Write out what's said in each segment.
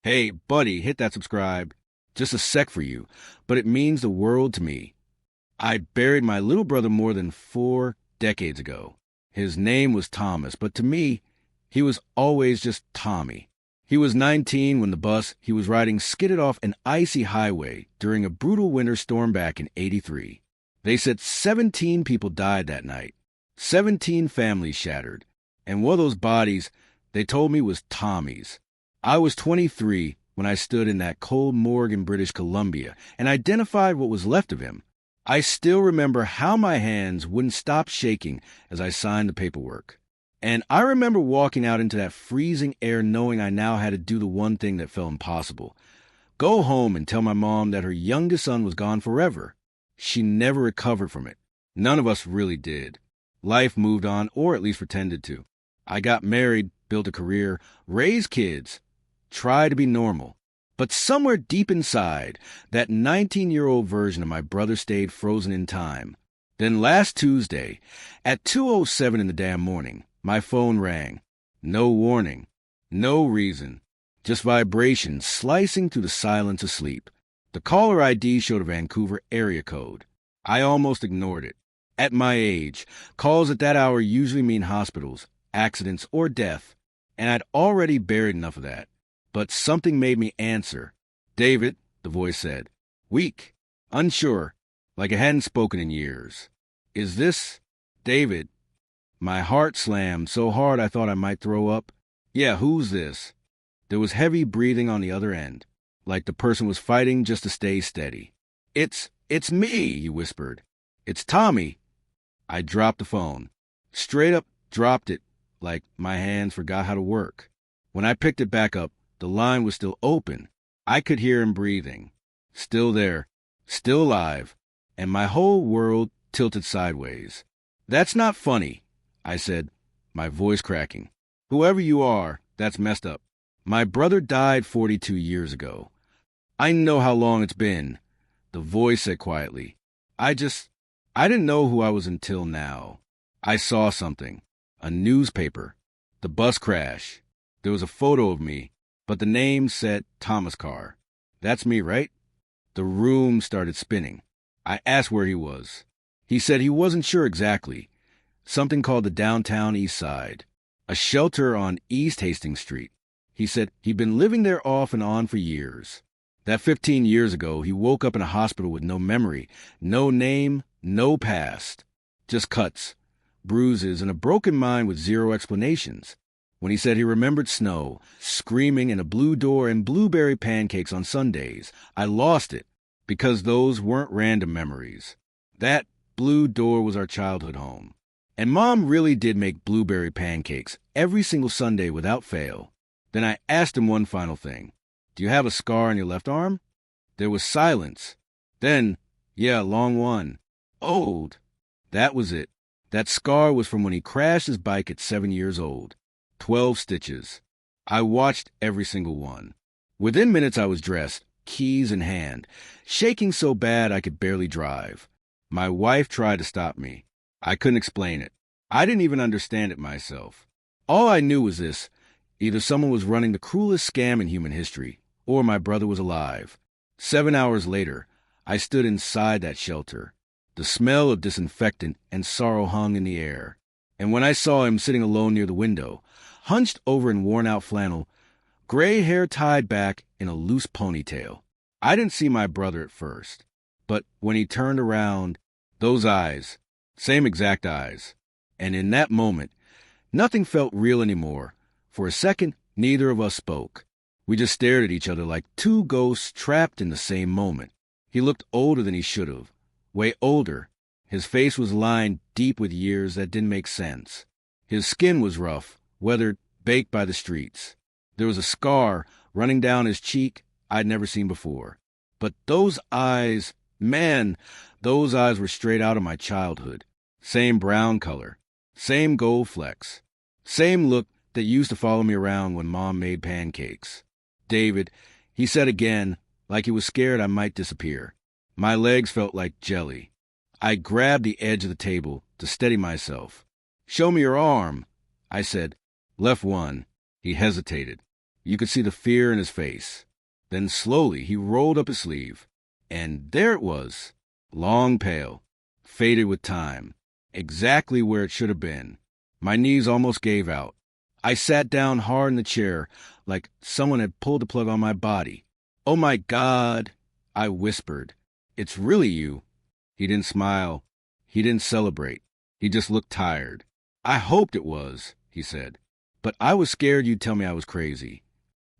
Hey, buddy, hit that subscribe. Just a sec for you, but it means the world to me. I buried my little brother more than 4 decades ago. His name was Thomas, but to me, he was always just Tommy. He was 19 when the bus he was riding skidded off an icy highway during a brutal winter storm back in '83. They said 17 people died that night, 17 families shattered, and one of those bodies, they told me, was Tommy's. I was 23 when I stood in that cold morgue in British Columbia and identified what was left of him. I still remember how my hands wouldn't stop shaking as I signed the paperwork. And I remember walking out into that freezing air knowing I now had to do the one thing that felt impossible. Go home and tell my mom that her youngest son was gone forever. She never recovered from it. None of us really did. Life moved on, or at least pretended to. I got married, built a career, raised kids, tried to be normal. But somewhere deep inside, that 19-year-old version of my brother stayed frozen in time. Then last Tuesday, at 2:07 in the damn morning, my phone rang. No warning. No reason. Just vibrations slicing through the silence of sleep. The caller ID showed a Vancouver area code. I almost ignored it. At my age, calls at that hour usually mean hospitals, accidents, or death, and I'd already buried enough of that. But something made me answer. "David," the voice said. Weak. Unsure. Like I hadn't spoken in years. "Is this David?" My heart slammed so hard I thought I might throw up. "Yeah, who's this?" There was heavy breathing on the other end, like the person was fighting just to stay steady. It's me," he whispered. "It's Tommy." I dropped the phone. Straight up dropped it, like my hands forgot how to work. When I picked it back up, the line was still open. I could hear him breathing. Still there, still alive, and my whole world tilted sideways. "That's not funny," I said, my voice cracking. "Whoever you are, that's messed up. My brother died 42 years ago. I know how long it's been," the voice said quietly. I didn't know who I was until now. I saw something. A newspaper. The bus crash. There was a photo of me, but the name said Thomas Carr. "That's me, right?" The room started spinning. I asked where he was. He said he wasn't sure exactly. Something called the Downtown East Side. A shelter on East Hastings Street. He said he'd been living there off and on for years. That 15 years ago, he woke up in a hospital with no memory, no name, no past. Just cuts, bruises, and a broken mind with zero explanations. When he said he remembered snow, screaming, in a blue door and blueberry pancakes on Sundays, I lost it, because those weren't random memories. That blue door was our childhood home. And Mom really did make blueberry pancakes every single Sunday without fail. Then I asked him one final thing. "Do you have a scar on your left arm?" There was silence. Then, "Yeah, long one. Old." That was it. That scar was from when he crashed his bike at 7 years old. 12 stitches. I watched every single one. Within minutes I was dressed, keys in hand, shaking so bad I could barely drive. My wife tried to stop me. I couldn't explain it. I didn't even understand it myself. All I knew was this. Either someone was running the cruelest scam in human history, or my brother was alive. 7 hours later, I stood inside that shelter. The smell of disinfectant and sorrow hung in the air. And when I saw him sitting alone near the window, hunched over in worn-out flannel, gray hair tied back in a loose ponytail, I didn't see my brother at first. But when he turned around, those eyes, same exact eyes. And in that moment, nothing felt real anymore. For a second, neither of us spoke. We just stared at each other like two ghosts trapped in the same moment. He looked older than he should have. Way older. His face was lined deep with years that didn't make sense. His skin was rough, weathered, baked by the streets. There was a scar running down his cheek I'd never seen before. But those eyes, man, those eyes were straight out of my childhood. Same brown color. Same gold flecks. Same look that used to follow me around when Mom made pancakes. "David," he said again, like he was scared I might disappear. My legs felt like jelly. I grabbed the edge of the table to steady myself. "Show me your arm," I said. "Left one." He hesitated. You could see the fear in his face. Then slowly he rolled up his sleeve. And there it was, long pale, faded with time, exactly where it should have been. My knees almost gave out. I sat down hard in the chair, like someone had pulled the plug on my body. "Oh my God," I whispered. "It's really you." He didn't smile. He didn't celebrate. He just looked tired. "I hoped it was," he said. "But I was scared you'd tell me I was crazy."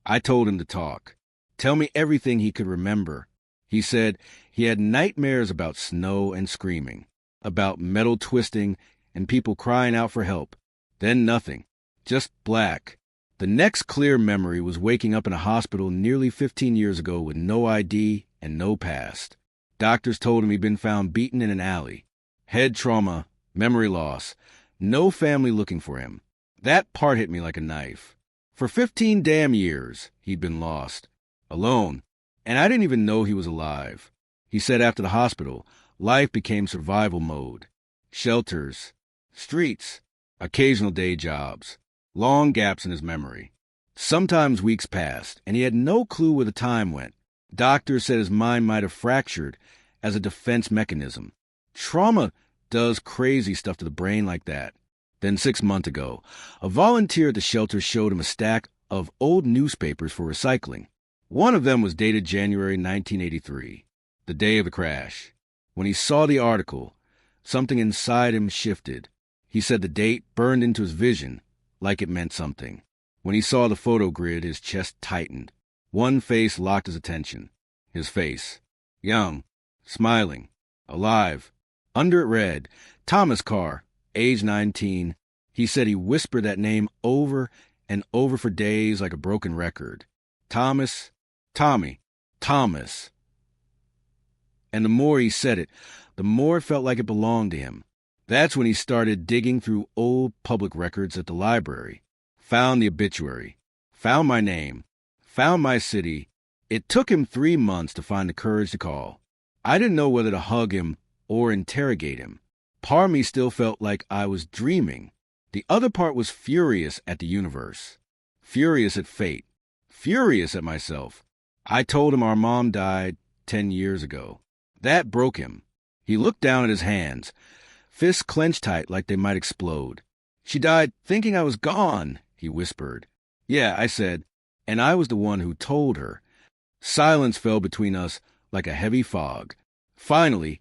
I told him to talk. Tell me everything he could remember. He said he had nightmares about snow and screaming, about metal twisting and people crying out for help. Then nothing. Just black. The next clear memory was waking up in a hospital nearly 15 years ago with no ID and no past. Doctors told him he'd been found beaten in an alley. Head trauma, memory loss, no family looking for him. That part hit me like a knife. For 15 damn years, he'd been lost, alone, and I didn't even know he was alive. He said after the hospital, life became survival mode. Shelters, streets, occasional day jobs, long gaps in his memory. Sometimes weeks passed, and he had no clue where the time went. Doctors said his mind might have fractured as a defense mechanism. Trauma does crazy stuff to the brain like that. Then 6 months ago, a volunteer at the shelter showed him a stack of old newspapers for recycling. One of them was dated January 1983, the day of the crash. When he saw the article, something inside him shifted. He said the date burned into his vision like it meant something. When he saw the photo grid, his chest tightened. One face locked his attention. His face. Young, smiling, alive. Under it read, Thomas Carr, age 19. He said he whispered that name over and over for days like a broken record. Thomas, Tommy, Thomas. And the more he said it, the more it felt like it belonged to him. That's when he started digging through old public records at the library. Found the obituary. Found my name. Found my city. It took him 3 months to find the courage to call. I didn't know whether to hug him or interrogate him. Part of me still felt like I was dreaming. The other part was furious at the universe. Furious at fate. Furious at myself. I told him our mom died 10 years ago. That broke him. He looked down at his hands, fists clenched tight like they might explode. "She died thinking I was gone," he whispered. "Yeah," I said, and I was the one who told her. Silence fell between us like a heavy fog. Finally,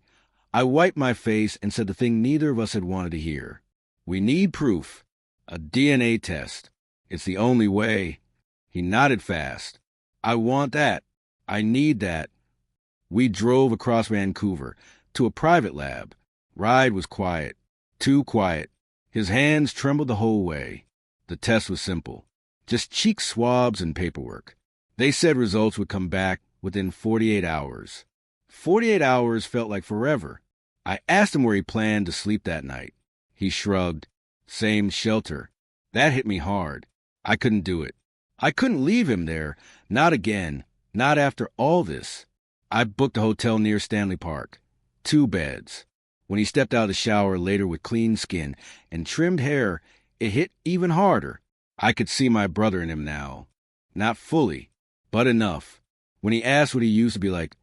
I wiped my face and said the thing neither of us had wanted to hear. "We need proof. A DNA test. It's the only way." He nodded fast. "I want that. I need that." We drove across Vancouver to a private lab. Ride was quiet. Too quiet. His hands trembled the whole way. The test was simple. Just cheek swabs and paperwork. They said results would come back within 48 hours. 48 hours felt like forever. I asked him where he planned to sleep that night. He shrugged. Same shelter. That hit me hard. I couldn't do it. I couldn't leave him there. Not again. Not after all this. I booked a hotel near Stanley Park. 2 beds. When he stepped out of the shower later with clean skin and trimmed hair, it hit even harder. I could see my brother in him now. Not fully, but enough. When he asked what he used to be like,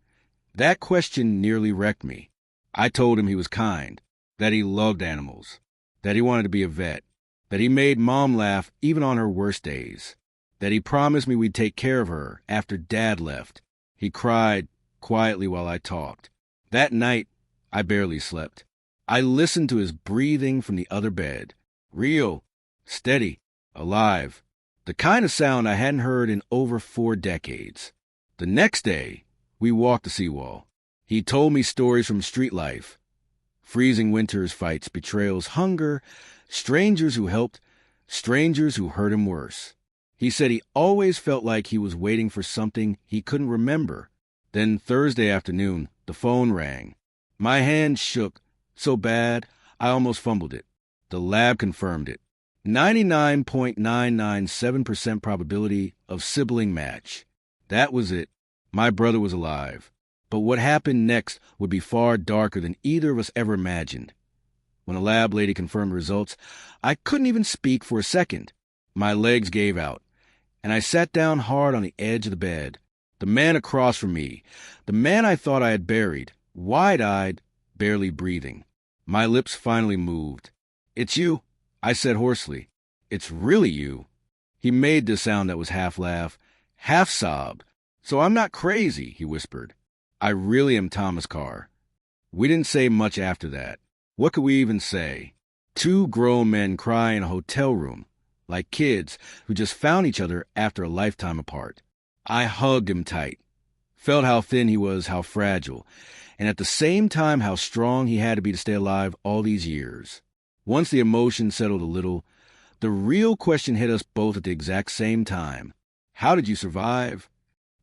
that question nearly wrecked me. I told him he was kind, that he loved animals, that he wanted to be a vet, that he made Mom laugh even on her worst days, that he promised me we'd take care of her after Dad left. He cried quietly while I talked. That night, I barely slept. I listened to his breathing from the other bed. Real, steady, alive. The kind of sound I hadn't heard in over 4 decades. The next day, we walked the seawall. He told me stories from street life. Freezing winters, fights, betrayals, hunger, strangers who helped, strangers who hurt him worse. He said he always felt like he was waiting for something he couldn't remember. Then Thursday afternoon, the phone rang. My hand shook so bad I almost fumbled it. The lab confirmed it. 99.997% probability of sibling match. That was it. My brother was alive. But what happened next would be far darker than either of us ever imagined. When the lab lady confirmed the results, I couldn't even speak for a second. My legs gave out. and I sat down hard on the edge of the bed. The man across from me, the man I thought I had buried, wide-eyed, barely breathing. My lips finally moved. "It's you," I said hoarsely. "It's really you." He made this sound that was half laugh, half sob. "So I'm not crazy," he whispered. "I really am Thomas Carr." We didn't say much after that. What could we even say? Two grown men cry in a hotel room, like kids who just found each other after a lifetime apart. I hugged him tight, felt how thin he was, how fragile, and at the same time how strong he had to be to stay alive all these years. Once the emotion settled a little, the real question hit us both at the exact same time. How did you survive?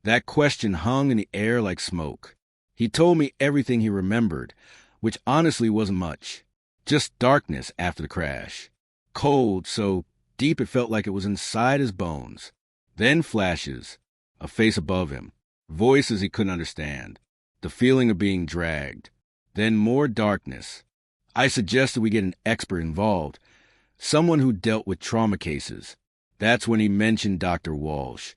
That question hung in the air like smoke. He told me everything he remembered, which honestly wasn't much. Just darkness after the crash. Cold, so deep it felt like it was inside his bones. Then flashes, a face above him, voices he couldn't understand, the feeling of being dragged. Then more darkness. I suggested we get an expert involved, someone who dealt with trauma cases. That's when he mentioned Dr. Walsh,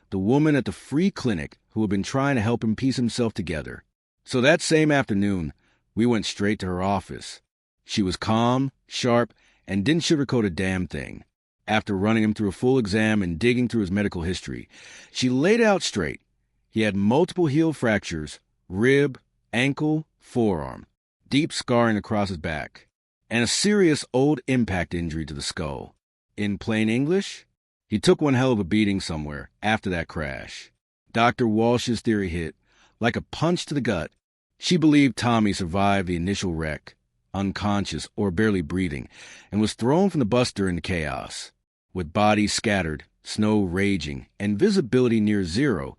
the woman at the free clinic who had been trying to help him piece himself together. So that same afternoon, we went straight to her office. She was calm, sharp, and didn't sugarcoat a damn thing. After running him through a full exam and digging through his medical history, she laid it out straight. He had multiple heel fractures, rib, ankle, forearm, deep scarring across his back, and a serious old impact injury to the skull. In plain English, he took one hell of a beating somewhere after that crash. Dr. Walsh's theory hit like a punch to the gut. She believed Tommy survived the initial wreck, unconscious or barely breathing, and was thrown from the bus during the chaos. With bodies scattered, snow raging, and visibility near zero,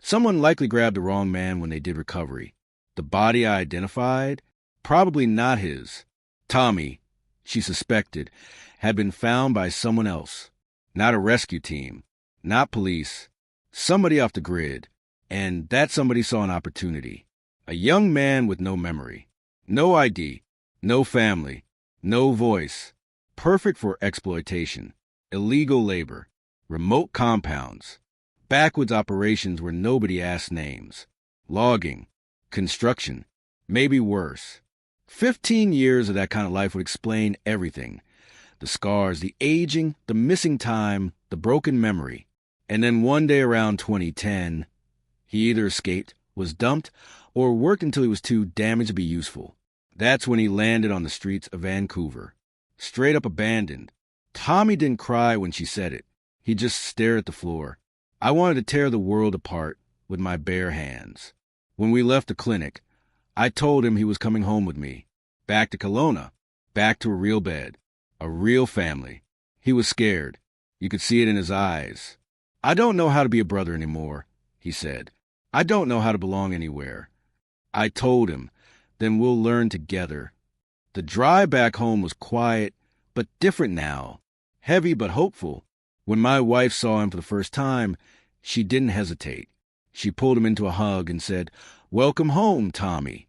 someone likely grabbed the wrong man when they did recovery. The body I identified? Probably not his. Tommy, she suspected, had been found by someone else. Not a rescue team, not police, somebody off the grid. And that somebody saw an opportunity. A young man with no memory, no ID, no family, no voice, perfect for exploitation, illegal labor, remote compounds, backwoods operations where nobody asked names, logging, construction, maybe worse. 15 years of that kind of life would explain everything. The scars, the aging, the missing time, the broken memory. And then one day around 2010, he either escaped, was dumped, or worked until he was too damaged to be useful. That's when he landed on the streets of Vancouver. Straight up abandoned. Tommy didn't cry when she said it. He just stared at the floor. I wanted to tear the world apart with my bare hands. When we left the clinic, I told him he was coming home with me. Back to Kelowna. Back to a real bed. A real family. He was scared. You could see it in his eyes. "I don't know how to be a brother anymore," he said. "I don't know how to belong anywhere." I told him, "Then we'll learn together." The drive back home was quiet, but different now. Heavy, but hopeful. When my wife saw him for the first time, she didn't hesitate. She pulled him into a hug and said, "Welcome home, Tommy."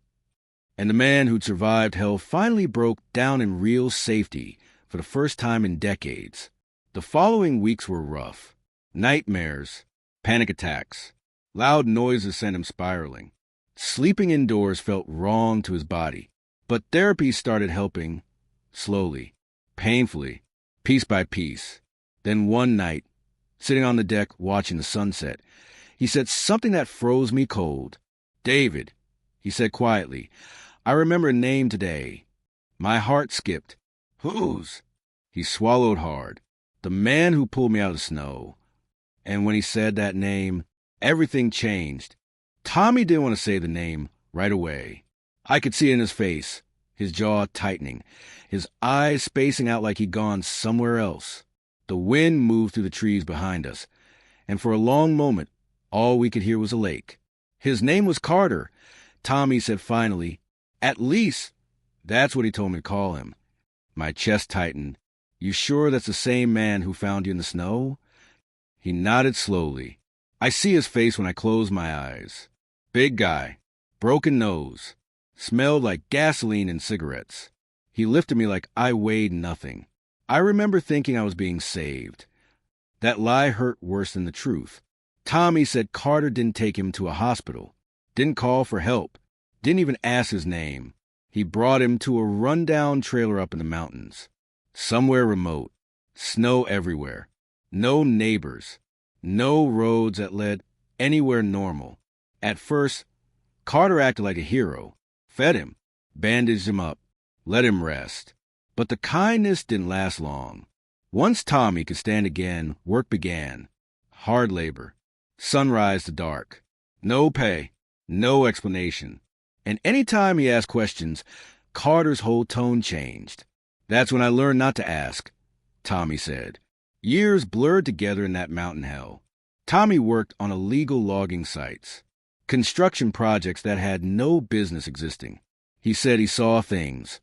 And the man who'd survived hell finally broke down in real safety for the first time in decades. The following weeks were rough. Nightmares, panic attacks, loud noises sent him spiraling. Sleeping indoors felt wrong to his body, but therapy started helping, slowly, painfully, piece by piece. Then one night, sitting on the deck watching the sunset, he said something that froze me cold. "David," he said quietly, "I remember a name today." My heart skipped. "Whose?" He swallowed hard. "The man who pulled me out of the snow." And when he said that name, everything changed. Tommy didn't want to say the name right away. I could see it in his face, his jaw tightening, his eyes spacing out like he'd gone somewhere else. The wind moved through the trees behind us, and for a long moment, all we could hear was a lake. "His name was Carter," Tommy said finally. "At least, that's what he told me to call him." My chest tightened. "You sure that's the same man who found you in the snow?" He nodded slowly. I see his face when I close my eyes. Big guy, broken nose, smelled like gasoline and cigarettes. He lifted me like I weighed nothing. I remember thinking I was being saved. That lie hurt worse than the truth. Tommy said Carter didn't take him to a hospital, didn't call for help, didn't even ask his name. He brought him to a rundown trailer up in the mountains, somewhere remote, snow everywhere, no neighbors, no roads that led anywhere normal. At first, Carter acted like a hero, fed him, bandaged him up, let him rest. But the kindness didn't last long. Once Tommy could stand again, work began. Hard labor, sunrise to dark, no pay, no explanation. And any time he asked questions, Carter's whole tone changed. That's when I learned not to ask, Tommy said. Years blurred together in that mountain hell. Tommy worked on illegal logging sites, construction projects that had no business existing. He said he saw things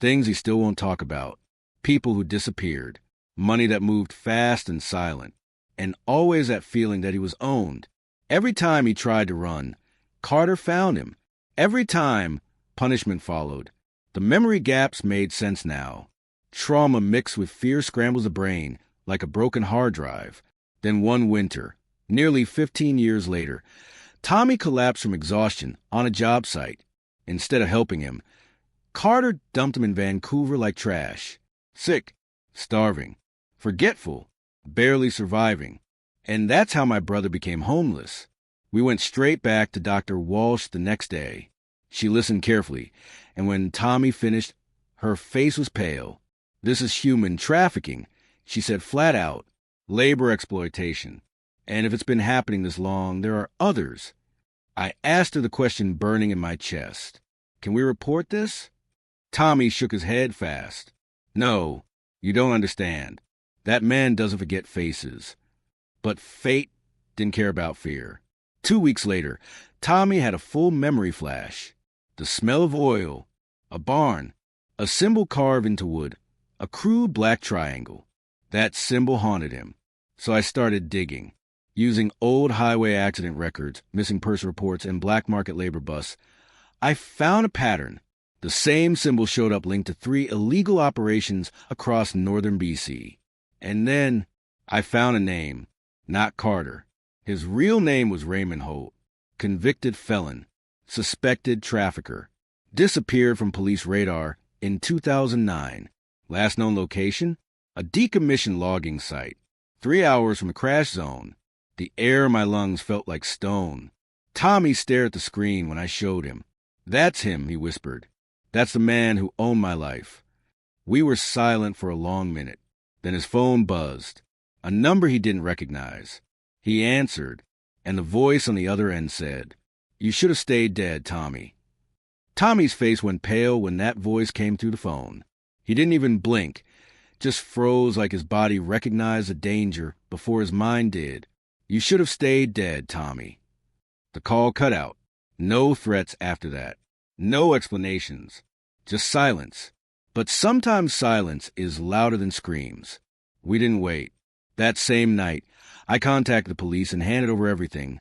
he still won't talk about, people who disappeared, money that moved fast and silent, and always that feeling that he was owned. Every time he tried to run, Carter found him. Every time, punishment followed. The memory gaps made sense now. Trauma mixed with fear scrambles the brain like a broken hard drive. Then one winter, nearly 15 years later, Tommy collapsed from exhaustion on a job site. Instead of helping him, Carter dumped him in Vancouver like trash. Sick, starving, forgetful, barely surviving. And that's how my brother became homeless. We went straight back to Dr. Walsh the next day. She listened carefully, and when Tommy finished, her face was pale. This is human trafficking, she said flat out. Labor exploitation. And if it's been happening this long, there are others. I asked her the question burning in my chest. Can we report this? Tommy shook his head fast. No, you don't understand. That man doesn't forget faces. But fate didn't care about fear. 2 weeks later, Tommy had a full memory flash. The smell of oil, a barn, a symbol carved into wood, a crude black triangle. That symbol haunted him. So I started digging. Using old highway accident records, missing person reports, and black market labor busts, I found a pattern. The same symbol showed up linked to 3 illegal operations across northern BC. And then I found a name, not Carter. His real name was Raymond Holt, convicted felon, suspected trafficker, disappeared from police radar in 2009. Last known location? A decommissioned logging site, 3 hours from a crash zone. The air in my lungs felt like stone. Tommy stared at the screen when I showed him. That's him, he whispered. That's the man who owned my life. We were silent for a long minute. Then his phone buzzed. A number he didn't recognize. He answered, and the voice on the other end said, "You should have stayed dead, Tommy." Tommy's face went pale when that voice came through the phone. He didn't even blink, just froze like his body recognized the danger before his mind did. "You should have stayed dead, Tommy." The call cut out. No threats after that. No explanations. Just silence. But sometimes silence is louder than screams. We didn't wait. That same night, I contacted the police and handed over everything.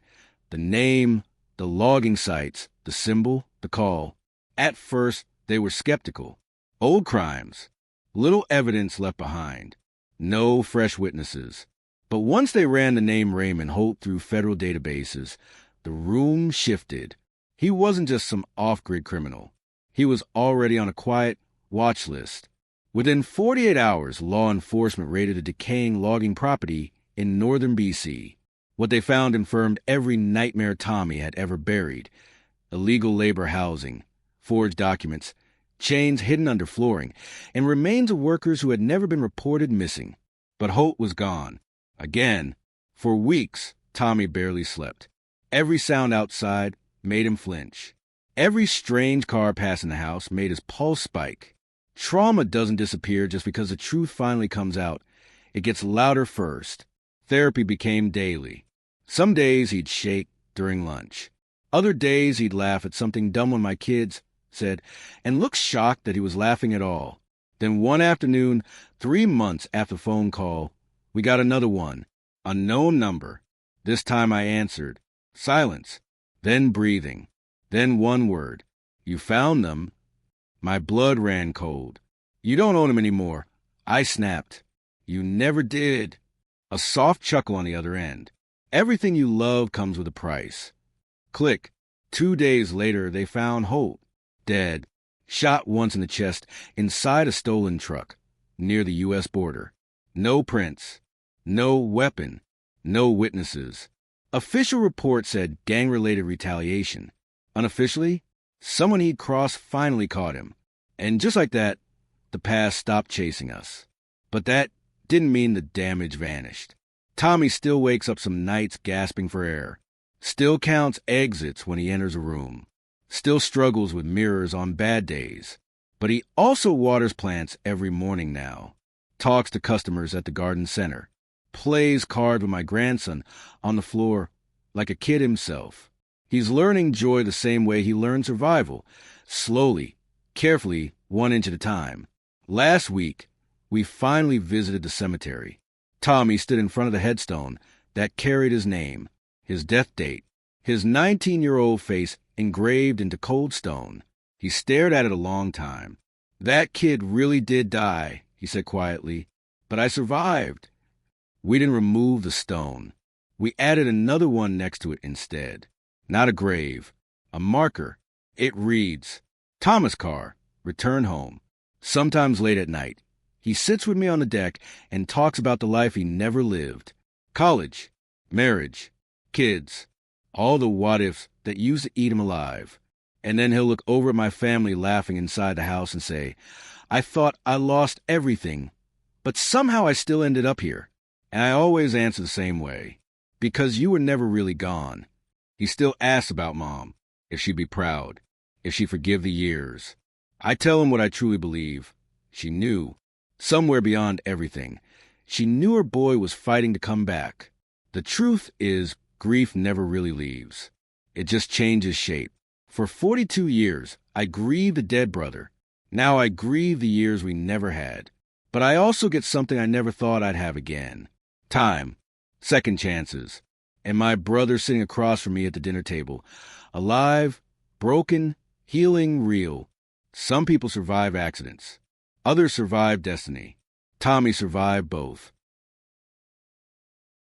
The name, the logging sites, the symbol, the call. At first, they were skeptical. Old crimes. Little evidence left behind. No fresh witnesses. But once they ran the name Raymond Holt through federal databases, the room shifted. He wasn't just some off-grid criminal. He was already on a quiet watch list. Within 48 hours, law enforcement raided a decaying logging property in northern BC. What they found confirmed every nightmare Tommy had ever buried. Illegal labor housing, forged documents, chains hidden under flooring, and remains of workers who had never been reported missing. But Holt was gone. Again. For weeks, Tommy barely slept. Every sound outside made him flinch. Every strange car passing the house made his pulse spike. Trauma doesn't disappear just because the truth finally comes out. It gets louder first. Therapy became daily. Some days he'd shake during lunch. Other days he'd laugh at something dumb when my kids said, and look shocked that he was laughing at all. Then one afternoon, 3 months after the phone call, we got another one. Unknown number. This time I answered. Silence. Then breathing. Then one word. "You found them." My blood ran cold. "You don't own them anymore." I snapped. "You never did." A soft chuckle on the other end. Everything you love comes with a price. Click. 2 days later, they found Holt, dead, shot once in the chest inside a stolen truck near the U.S. border. No prints, no weapon, no witnesses. Official report said gang-related retaliation. Unofficially, someone he'd crossed finally caught him. And just like that, the past stopped chasing us. But that didn't mean the damage vanished. Tommy still wakes up some nights gasping for air, still counts exits when he enters a room, still struggles with mirrors on bad days. But he also waters plants every morning now, talks to customers at the garden center, plays cards with my grandson on the floor like a kid himself. He's learning joy the same way he learned survival, slowly, carefully, 1 inch at a time. Last week, we finally visited the cemetery. Tommy stood in front of the headstone that carried his name, his death date, his 19-year-old face engraved into cold stone. He stared at it a long time. "That kid really did die," he said quietly, "but I survived." We didn't remove the stone. We added another one next to it instead. Not a grave, a marker. It reads, "Thomas Carr, return home." Sometimes late at night, he sits with me on the deck and talks about the life he never lived. College, marriage, kids, all the what-ifs that used to eat him alive. And then he'll look over at my family laughing inside the house and say, "I thought I lost everything, but somehow I still ended up here." And I always answer the same way, "Because you were never really gone." He still asks about Mom, if she'd be proud, if she'd forgive the years. I tell him what I truly believe. She knew, somewhere beyond everything. She knew her boy was fighting to come back. The truth is, grief never really leaves. It just changes shape. For 42 years, I grieved a dead brother. Now I grieve the years we never had. But I also get something I never thought I'd have again. Time. Second chances. And my brother sitting across from me at the dinner table. Alive, broken, healing, real. Some people survive accidents. Others survive destiny. Tommy survived both.